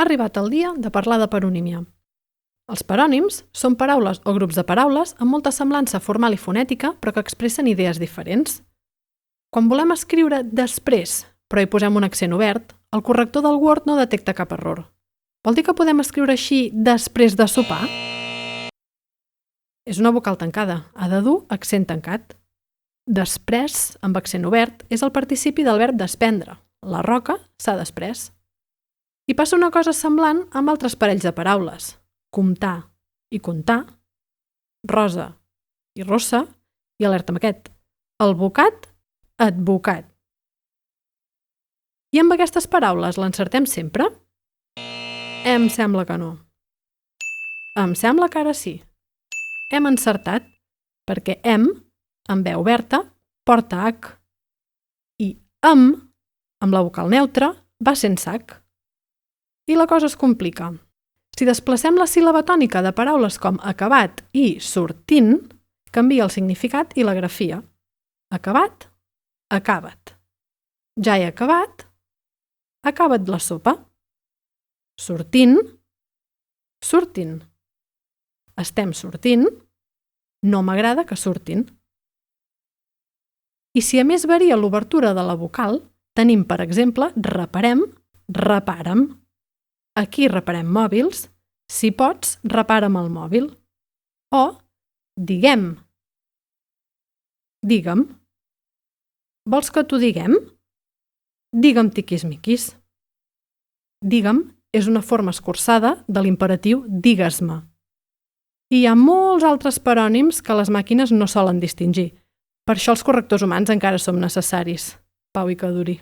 Ha arribat el dia de parlar de paronímia. Els parònims són paraules o grups de paraules amb molta semblança formal i fonètica, però que expressen idees diferents. Quan volem escriure després, però hi posem un accent obert, el corrector del Word no detecta cap error. Vol dir que podem escriure així després de sopar? És una vocal tancada, ha de dur accent tancat. Després, amb accent obert, és el participi del verb desprendre. La roca s'ha desprès. I passa una cosa semblant amb altres parells de paraules. Comptar i contar, rosa i rossa, i alerta amb aquest, alvocat, advocat. I amb aquestes paraules l'encertem sempre? Em sembla que no. Em sembla que ara sí. Hem encertat perquè em, amb veu oberta, porta H i amb la vocal neutra, va sense H. I la cosa es complica. Si desplacem la síl·laba tònica de paraules com acabat i sortint, canvia el significat i la grafia. Acabat, acaba't. Ja he acabat, acaba't la sopa. Sortint, sortint. Estem sortint, no m'agrada que surtin. I si a més varia l'obertura de la vocal, tenim, per exemple, reparem, repara'm. Aquí reparem mòbils, si pots, repara'm el mòbil. O diguem, digue'm. Vols que t'ho diguem? Digue'm tiquismiquis. Digue'm és una forma escurçada de l'imperatiu digues-me. I hi ha molts altres parònims que les màquines no solen distingir. Per això els correctors humans encara som necessaris. Pau i que duri.